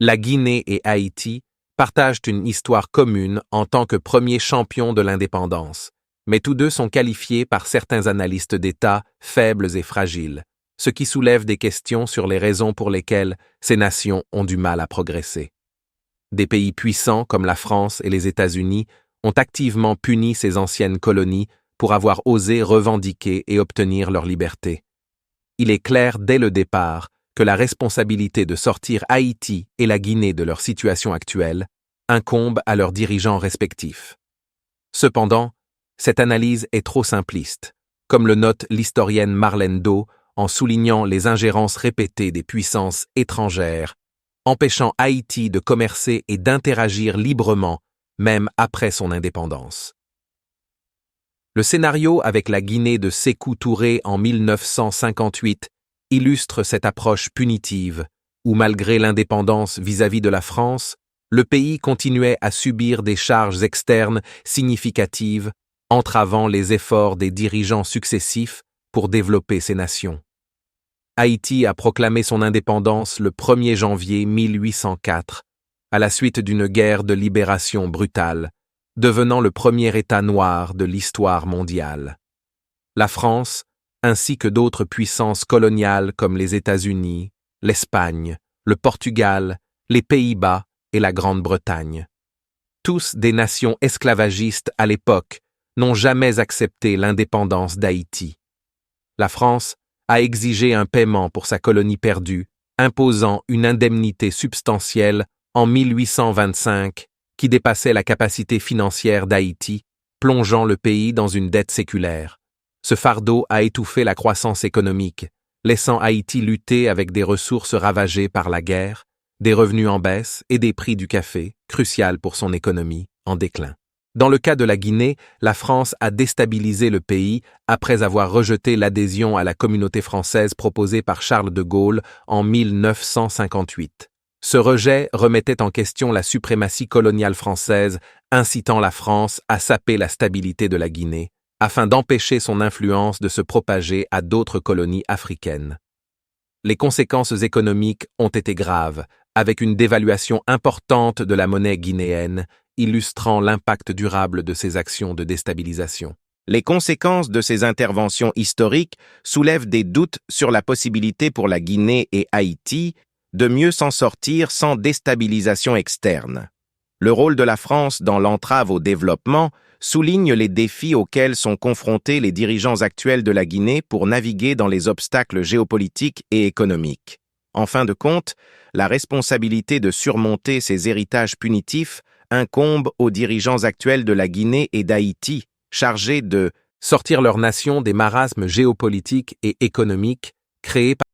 La Guinée et Haïti partagent une histoire commune en tant que premiers champions de l'indépendance, mais tous deux sont qualifiés par certains analystes d'État faibles et fragiles, ce qui soulève des questions sur les raisons pour lesquelles ces nations ont du mal à progresser. Des pays puissants comme la France et les États-Unis ont activement puni ces anciennes colonies pour avoir osé revendiquer et obtenir leur liberté. Il est clair dès le départ que la responsabilité de sortir Haïti et la Guinée de leur situation actuelle incombe à leurs dirigeants respectifs. Cependant, cette analyse est trop simpliste, comme le note l'historienne Marlène Do en soulignant les ingérences répétées des puissances étrangères, empêchant Haïti de commercer et d'interagir librement, même après son indépendance. Le scénario avec la Guinée de Sékou Touré en 1958 illustre cette approche punitive, où malgré l'indépendance vis-à-vis de la France, le pays continuait à subir des charges externes significatives, entravant les efforts des dirigeants successifs pour développer ces nations. Haïti a proclamé son indépendance le 1er janvier 1804, à la suite d'une guerre de libération brutale, devenant le premier État noir de l'histoire mondiale. La France, ainsi que d'autres puissances coloniales comme les États-Unis, l'Espagne, le Portugal, les Pays-Bas et la Grande-Bretagne. Tous des nations esclavagistes à l'époque n'ont jamais accepté l'indépendance d'Haïti. La France a exigé un paiement pour sa colonie perdue, imposant une indemnité substantielle en 1825 qui dépassait la capacité financière d'Haïti, plongeant le pays dans une dette séculaire. Ce fardeau a étouffé la croissance économique, laissant Haïti lutter avec des ressources ravagées par la guerre, des revenus en baisse et des prix du café, crucial pour son économie, en déclin. Dans le cas de la Guinée, la France a déstabilisé le pays après avoir rejeté l'adhésion à la communauté française proposée par Charles de Gaulle en 1958. Ce rejet remettait en question la suprématie coloniale française, incitant la France à saper la stabilité de la Guinée, afin d'empêcher son influence de se propager à d'autres colonies africaines. Les conséquences économiques ont été graves, avec une dévaluation importante de la monnaie guinéenne, illustrant l'impact durable de ces actions de déstabilisation. Les conséquences de ces interventions historiques soulèvent des doutes sur la possibilité pour la Guinée et Haïti de mieux s'en sortir sans déstabilisation externe. Le rôle de la France dans l'entrave au développement souligne les défis auxquels sont confrontés les dirigeants actuels de la Guinée pour naviguer dans les obstacles géopolitiques et économiques. En fin de compte, la responsabilité de surmonter ces héritages punitifs incombe aux dirigeants actuels de la Guinée et d'Haïti, chargés de sortir leur nation des marasmes géopolitiques et économiques créés par